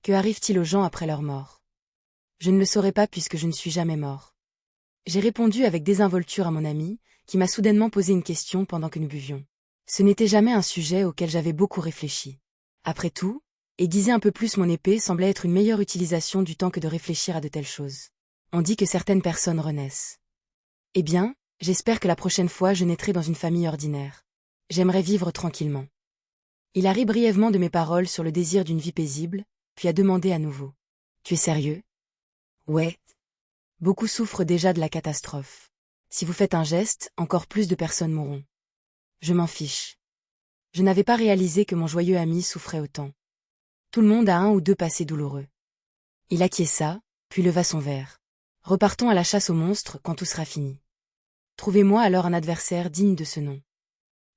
Que arrive-t-il aux gens après leur mort? Je ne le saurais pas puisque je ne suis jamais mort. J'ai répondu avec désinvolture à mon ami, qui m'a soudainement posé une question pendant que nous buvions. Ce n'était jamais un sujet auquel j'avais beaucoup réfléchi. Après tout, aiguiser un peu plus mon épée semblait être une meilleure utilisation du temps que de réfléchir à de telles choses. On dit que certaines personnes renaissent. Eh bien, j'espère que la prochaine fois je naîtrai dans une famille ordinaire. J'aimerais vivre tranquillement. Il a ri brièvement de mes paroles sur le désir d'une vie paisible, puis a demandé à nouveau. Tu es sérieux? Ouais. Beaucoup souffrent déjà de la catastrophe. Si vous faites un geste, encore plus de personnes mourront. Je m'en fiche. Je n'avais pas réalisé que mon joyeux ami souffrait autant. Tout le monde a un ou deux passés douloureux. Il acquiesça, puis leva son verre. Repartons à la chasse aux monstres quand tout sera fini. Trouvez-moi alors un adversaire digne de ce nom.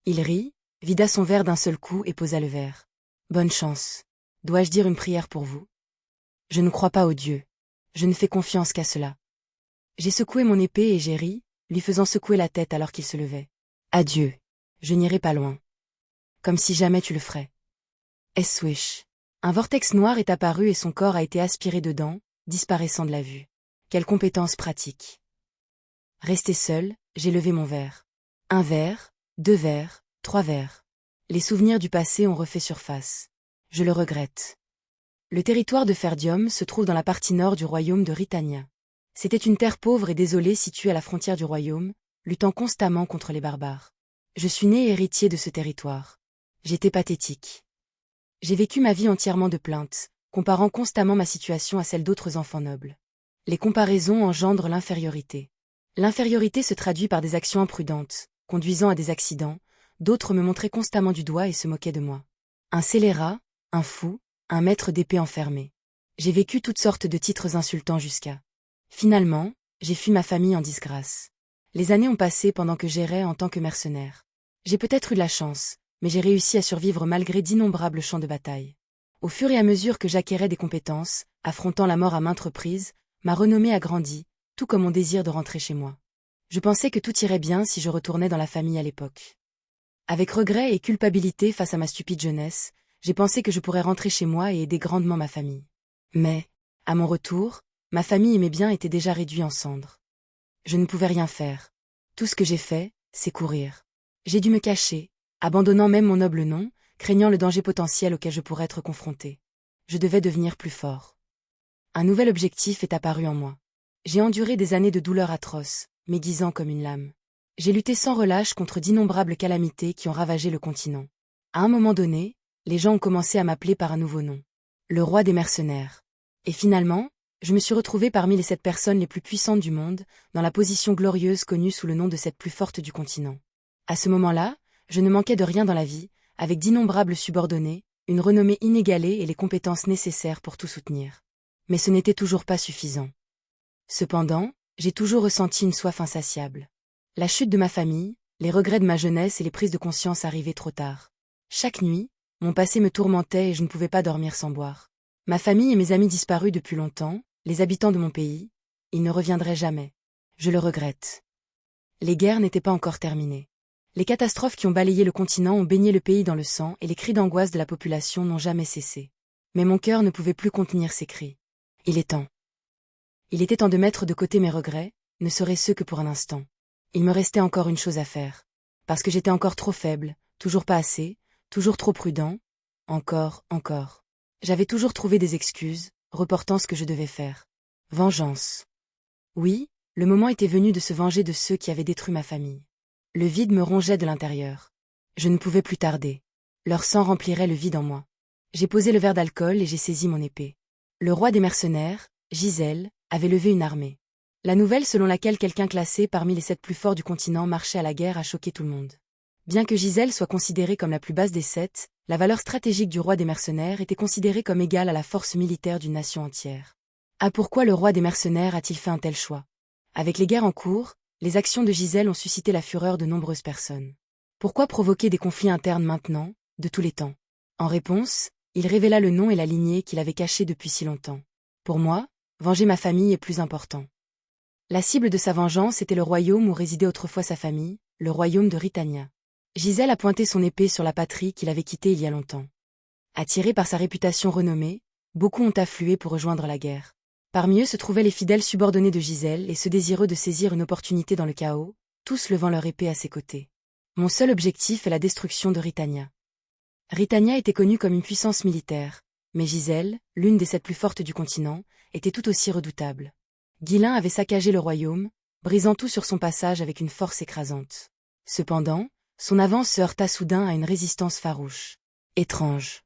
Il rit, vida son verre d'un seul coup et posa le verre. Bonne chance. Dois-je dire une prière pour vous? Je ne crois pas aux dieux. Je ne fais confiance qu'à cela. J'ai secoué mon épée et j'ai ri, lui faisant secouer la tête alors qu'il se levait. Adieu. Je n'irai pas loin. Comme si jamais tu le ferais. Swish. Un vortex noir est apparu et son corps a été aspiré dedans, disparaissant de la vue. Quelle compétence pratique. Resté seul, j'ai levé mon verre. Un verre, 2 verres, 3 verres. Les souvenirs du passé ont refait surface. Je le regrette. Le territoire de Ferdium se trouve dans la partie nord du royaume de Ritania. C'était une terre pauvre et désolée située à la frontière du royaume, luttant constamment contre les barbares. Je suis né héritier de ce territoire. J'étais pathétique. J'ai vécu ma vie entièrement de plaintes, comparant constamment ma situation à celle d'autres enfants nobles. Les comparaisons engendrent l'infériorité. L'infériorité se traduit par des actions imprudentes, conduisant à des accidents, d'autres me montraient constamment du doigt et se moquaient de moi. Un scélérat, un fou, un maître d'épée enfermé. J'ai vécu toutes sortes de titres insultants jusqu'à. Finalement, j'ai fui ma famille en disgrâce. Les années ont passé pendant que j'errais en tant que mercenaire. J'ai peut-être eu de la chance, mais j'ai réussi à survivre malgré d'innombrables champs de bataille. Au fur et à mesure que j'acquérais des compétences, affrontant la mort à maintes reprises, ma renommée a grandi, tout comme mon désir de rentrer chez moi. Je pensais que tout irait bien si je retournais dans la famille à l'époque. Avec regret et culpabilité face à ma stupide jeunesse, j'ai pensé que je pourrais rentrer chez moi et aider grandement ma famille. Mais, à mon retour, ma famille et mes biens étaient déjà réduits en cendres. Je ne pouvais rien faire. Tout ce que j'ai fait, c'est courir. J'ai dû me cacher, abandonnant même mon noble nom, craignant le danger potentiel auquel je pourrais être confronté. Je devais devenir plus fort. Un nouvel objectif est apparu en moi. J'ai enduré des années de douleurs atroces, m'aiguisant comme une lame. J'ai lutté sans relâche contre d'innombrables calamités qui ont ravagé le continent. À un moment donné, les gens ont commencé à m'appeler par un nouveau nom. Le roi des mercenaires. Et finalement, je me suis retrouvé parmi les 7 personnes les plus puissantes du monde, dans la position glorieuse connue sous le nom de cette plus forte du continent. À ce moment-là, je ne manquais de rien dans la vie, avec d'innombrables subordonnés, une renommée inégalée et les compétences nécessaires pour tout soutenir. Mais ce n'était toujours pas suffisant. Cependant, j'ai toujours ressenti une soif insatiable. La chute de ma famille, les regrets de ma jeunesse et les prises de conscience arrivaient trop tard. Chaque nuit, mon passé me tourmentait et je ne pouvais pas dormir sans boire. Ma famille et mes amis disparus depuis longtemps, les habitants de mon pays, ils ne reviendraient jamais. Je le regrette. Les guerres n'étaient pas encore terminées. Les catastrophes qui ont balayé le continent ont baigné le pays dans le sang et les cris d'angoisse de la population n'ont jamais cessé. Mais mon cœur ne pouvait plus contenir ces cris. Il est temps. Il était temps de mettre de côté mes regrets, ne serait-ce que pour un instant. Il me restait encore une chose à faire. Parce que j'étais encore trop faible, toujours pas assez, toujours trop prudent. Encore. J'avais toujours trouvé des excuses, reportant ce que je devais faire. Vengeance. Oui, le moment était venu de se venger de ceux qui avaient détruit ma famille. Le vide me rongeait de l'intérieur. Je ne pouvais plus tarder. Leur sang remplirait le vide en moi. J'ai posé le verre d'alcool et j'ai saisi mon épée. Le roi des mercenaires, Gisèle, avait levé une armée. La nouvelle selon laquelle quelqu'un classé parmi les 7 plus forts du continent marchait à la guerre a choqué tout le monde. Bien que Gisèle soit considérée comme la plus basse des 7, la valeur stratégique du roi des mercenaires était considérée comme égale à la force militaire d'une nation entière. Ah, pourquoi le roi des mercenaires a-t-il fait un tel choix? Avec les guerres en cours, les actions de Gisèle ont suscité la fureur de nombreuses personnes. Pourquoi provoquer des conflits internes maintenant, de tous les temps? En réponse, il révéla le nom et la lignée qu'il avait cachés depuis si longtemps. Pour moi, venger ma famille est plus important. La cible de sa vengeance était le royaume où résidait autrefois sa famille, le royaume de Ritania. Gisèle a pointé son épée sur la patrie qu'il avait quittée il y a longtemps. Attirée par sa réputation renommée, Beaucoup ont afflué pour rejoindre la guerre. Parmi eux se trouvaient les fidèles subordonnés de Gisèle et ceux désireux de saisir une opportunité dans le chaos, tous levant leur épée à ses côtés. Mon seul objectif est la destruction de Rithania. Rithania était connue comme une puissance militaire, mais Gisèle, l'une des 7 plus fortes du continent, était tout aussi redoutable. Guilain avait saccagé le royaume, brisant tout sur son passage avec une force écrasante. Cependant, son avance se heurta soudain à une résistance farouche. Étrange.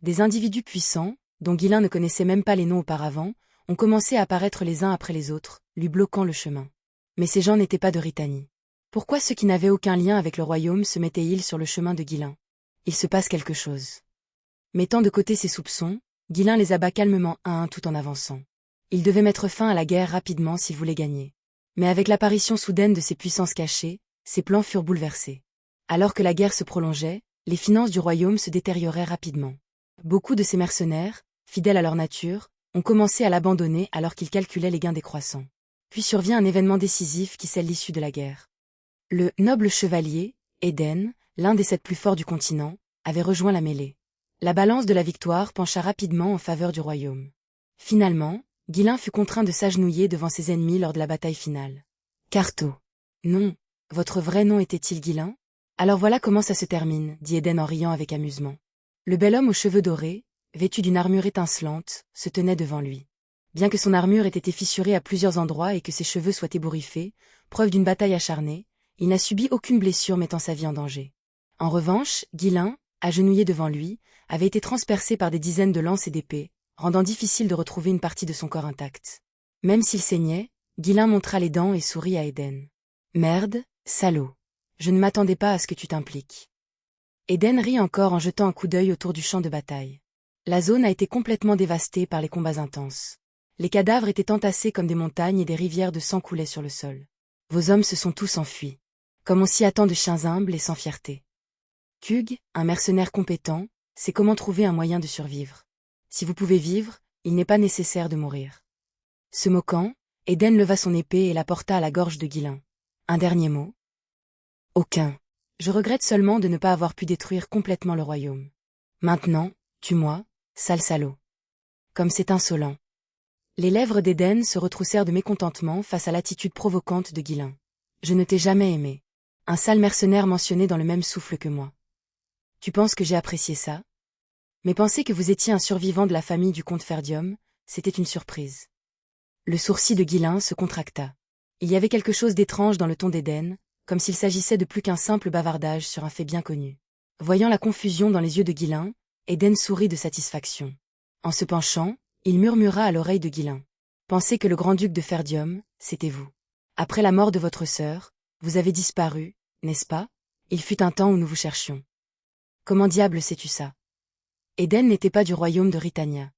Des individus puissants, dont Guilain ne connaissait même pas les noms auparavant, ont commencé à apparaître les uns après les autres, lui bloquant le chemin. Mais ces gens n'étaient pas de Rithanie. Pourquoi ceux qui n'avaient aucun lien avec le royaume se mettaient-ils sur le chemin de Guilain? Il se passe quelque chose. Mettant de côté ses soupçons, Guilain les abat calmement un à un tout en avançant. Il devait mettre fin à la guerre rapidement s'il voulait gagner. Mais avec l'apparition soudaine de ces puissances cachées, ses plans furent bouleversés. Alors que la guerre se prolongeait, les finances du royaume se détérioraient rapidement. Beaucoup de ces mercenaires, fidèles à leur nature, ont commencé à l'abandonner alors qu'ils calculaient les gains décroissants. Puis survient un événement décisif qui scelle l'issue de la guerre. Le noble chevalier, Éden, l'un des 7 plus forts du continent, avait rejoint la mêlée. La balance de la victoire pencha rapidement en faveur du royaume. Finalement, Guilain fut contraint de s'agenouiller devant ses ennemis lors de la bataille finale. Carto. Non, votre vrai nom était-il Guilain? Alors voilà comment ça se termine, dit Éden en riant avec amusement. Le bel homme aux cheveux dorés, vêtu d'une armure étincelante, se tenait devant lui. Bien que son armure ait été fissurée à plusieurs endroits et que ses cheveux soient ébouriffés, preuve d'une bataille acharnée, il n'a subi aucune blessure mettant sa vie en danger. En revanche, Guilain, agenouillé devant lui, avait été transpercé par des dizaines de lances et d'épées, rendant difficile de retrouver une partie de son corps intact. Même s'il saignait, Guilain montra les dents et sourit à Éden. « Merde, salaud. Je ne m'attendais pas à ce que tu t'impliques. » Éden rit encore en jetant un coup d'œil autour du champ de bataille. La zone a été complètement dévastée par les combats intenses. Les cadavres étaient entassés comme des montagnes et des rivières de sang coulaient sur le sol. Vos hommes se sont tous enfuis. Comme on s'y attend de chiens humbles et sans fierté. Kug, un mercenaire compétent, sait comment trouver un moyen de survivre. Si vous pouvez vivre, il n'est pas nécessaire de mourir. Se moquant, Éden leva son épée et la porta à la gorge de Guilain. Un dernier mot? Aucun. Je regrette seulement de ne pas avoir pu détruire complètement le royaume. Maintenant, tue-moi, sale salaud. Comme c'est insolent. Les lèvres d'Éden se retroussèrent de mécontentement face à l'attitude provocante de Guilain. Je ne t'ai jamais aimé. Un sale mercenaire mentionné dans le même souffle que moi. Tu penses que j'ai apprécié ça? Mais penser que vous étiez un survivant de la famille du comte Ferdium, c'était une surprise. Le sourcil de Guilain se contracta. Il y avait quelque chose d'étrange dans le ton d'Éden, comme s'il s'agissait de plus qu'un simple bavardage sur un fait bien connu. Voyant la confusion dans les yeux de Guilain, Éden sourit de satisfaction. En se penchant, il murmura à l'oreille de Guilain. Pensez que le grand-duc de Ferdium, c'était vous. Après la mort de votre sœur, vous avez disparu, n'est-ce pas? Il fut un temps où nous vous cherchions. Comment diable sais-tu ça? Éden n'était pas du royaume de Rithania.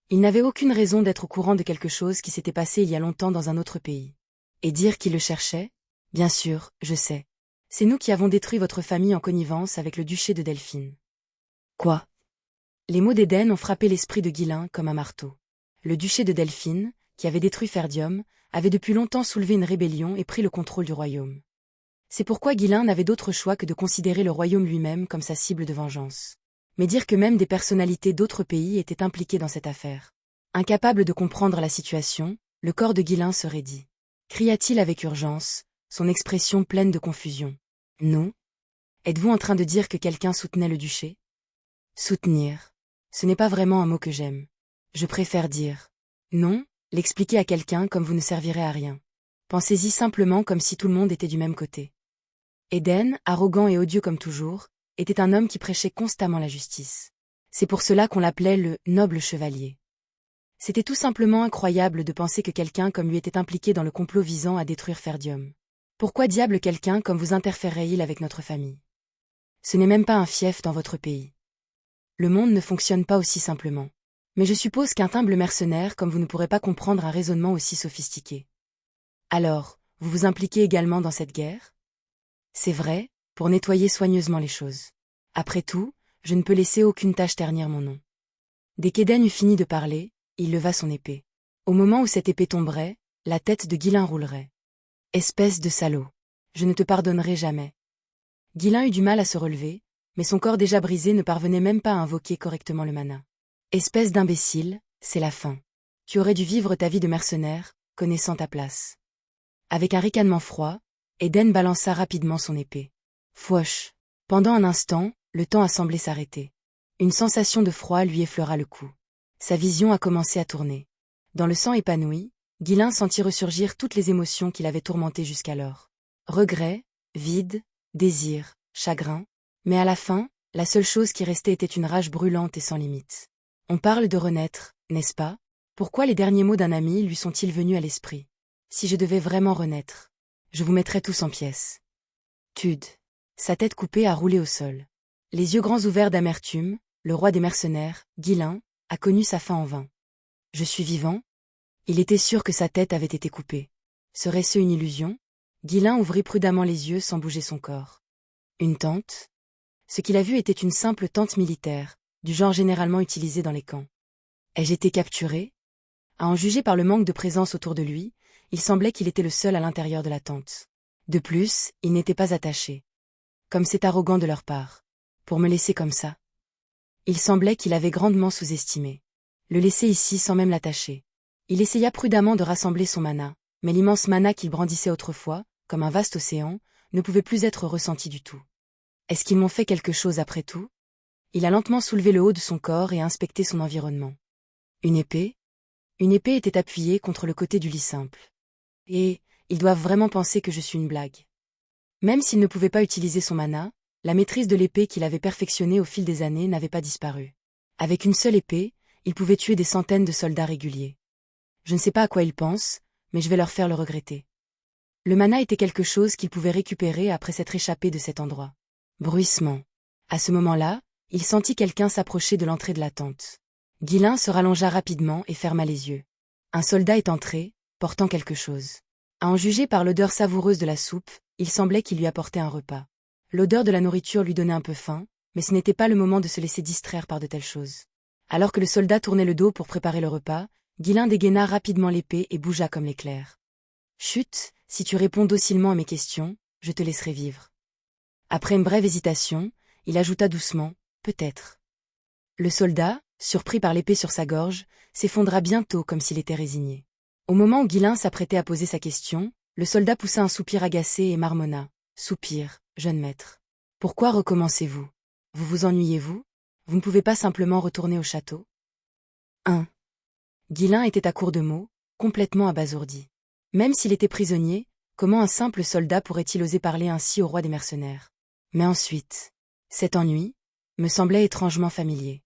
Il n'avait aucune raison d'être au courant de quelque chose qui s'était passé il y a longtemps dans un autre pays. Et dire qu'il le cherchait? Bien sûr, je sais. C'est nous qui avons détruit votre famille en connivence avec le duché de Delphine. Quoi? Les mots d'Éden ont frappé l'esprit de Guilain comme un marteau. Le duché de Delphine, qui avait détruit Ferdium, avait depuis longtemps soulevé une rébellion et pris le contrôle du royaume. C'est pourquoi Guilain n'avait d'autre choix que de considérer le royaume lui-même comme sa cible de vengeance. Mais dire que même des personnalités d'autres pays étaient impliquées dans cette affaire. Incapable de comprendre la situation, le corps de Guilain se raidit. Cria-t-il avec urgence, son expression pleine de confusion. Non? Êtes-vous en train de dire que quelqu'un soutenait le duché? Soutenir. Ce n'est pas vraiment un mot que j'aime. Je préfère dire. Non, l'expliquer à quelqu'un comme vous ne servirez à rien. Pensez-y simplement comme si tout le monde était du même côté. Éden, arrogant et odieux comme toujours, était un homme qui prêchait constamment la justice. C'est pour cela qu'on l'appelait le noble chevalier. C'était tout simplement incroyable de penser que quelqu'un comme lui était impliqué dans le complot visant à détruire Ferdium. Pourquoi diable quelqu'un comme vous interférerait-il avec notre famille? Ce n'est même pas un fief dans votre pays. Le monde ne fonctionne pas aussi simplement. Mais je suppose qu'un humble mercenaire comme vous ne pourrez pas comprendre un raisonnement aussi sophistiqué. Alors, vous vous impliquez également dans cette guerre? C'est vrai, pour nettoyer soigneusement les choses. Après tout, je ne peux laisser aucune tache ternir mon nom. Dès qu'Éden eut fini de parler, il leva son épée. Au moment où cette épée tomberait, la tête de Guilain roulerait. Espèce de salaud. Je ne te pardonnerai jamais. Guilain eut du mal à se relever, mais son corps déjà brisé ne parvenait même pas à invoquer correctement le mana. Espèce d'imbécile, c'est la fin. Tu aurais dû vivre ta vie de mercenaire, connaissant ta place. Avec un ricanement froid, Eden balança rapidement son épée. Fouoche. Pendant un instant, le temps a semblé s'arrêter. Une sensation de froid lui effleura le cou. Sa vision a commencé à tourner. Dans le sang épanoui, Ghislain sentit ressurgir toutes les émotions qui l'avaient tourmenté jusqu'alors. Regret, vide, désir, chagrin. Mais à la fin, la seule chose qui restait était une rage brûlante et sans limite. On parle de renaître, n'est-ce pas? Pourquoi les derniers mots d'un ami lui sont-ils venus à l'esprit? Si je devais vraiment renaître, je vous mettrais tous en pièces. Tude. Sa tête coupée a roulé au sol. Les yeux grands ouverts d'amertume, le roi des mercenaires, Ghislain, a connu sa fin en vain. Je suis vivant? Il était sûr que sa tête avait été coupée. Serait-ce une illusion? Ghislain ouvrit prudemment les yeux sans bouger son corps. Une tente? Ce qu'il a vu était une simple tente militaire, du genre généralement utilisé dans les camps. Ai-je été capturé? À en juger par le manque de présence autour de lui, il semblait qu'il était le seul à l'intérieur de la tente. De plus, il n'était pas attaché. Comme c'est arrogant de leur part. Pour me laisser comme ça. Il semblait qu'il avait grandement sous-estimé. Le laisser ici sans même l'attacher. Il essaya prudemment de rassembler son mana, mais l'immense mana qu'il brandissait autrefois, comme un vaste océan, ne pouvait plus être ressenti du tout. Est-ce qu'ils m'ont fait quelque chose après tout? Il a lentement soulevé le haut de son corps et inspecté son environnement. Une épée? Une épée était appuyée contre le côté du lit simple. Et, ils doivent vraiment penser que je suis une blague. Même s'il ne pouvait pas utiliser son mana, la maîtrise de l'épée qu'il avait perfectionnée au fil des années n'avait pas disparu. Avec une seule épée, il pouvait tuer des centaines de soldats réguliers. Je ne sais pas à quoi ils pensent, mais je vais leur faire le regretter. Le mana était quelque chose qu'il pouvait récupérer après s'être échappé de cet endroit. Bruissement. À ce moment-là, il sentit quelqu'un s'approcher de l'entrée de la tente. Ghislain se rallongea rapidement et ferma les yeux. Un soldat est entré, portant quelque chose. À en juger par l'odeur savoureuse de la soupe, il semblait qu'il lui apportait un repas. L'odeur de la nourriture lui donnait un peu faim, mais ce n'était pas le moment de se laisser distraire par de telles choses. Alors que le soldat tournait le dos pour préparer le repas, Ghislain dégaina rapidement l'épée et bougea comme l'éclair. Chut, si tu réponds docilement à mes questions, je te laisserai vivre. Après une brève hésitation, il ajouta doucement, peut-être. Le soldat, surpris par l'épée sur sa gorge, s'effondra bientôt comme s'il était résigné. Au moment où Ghislain s'apprêtait à poser sa question, le soldat poussa un soupir agacé et marmonna. Soupir, jeune maître. Pourquoi recommencez-vous? Vous vous ennuyez-vous? Vous ne pouvez pas simplement retourner au château? 1. Ghislain était à court de mots, complètement abasourdi. Même s'il était prisonnier, comment un simple soldat pourrait-il oser parler ainsi au roi des mercenaires? Mais ensuite, cet ennui me semblait étrangement familier.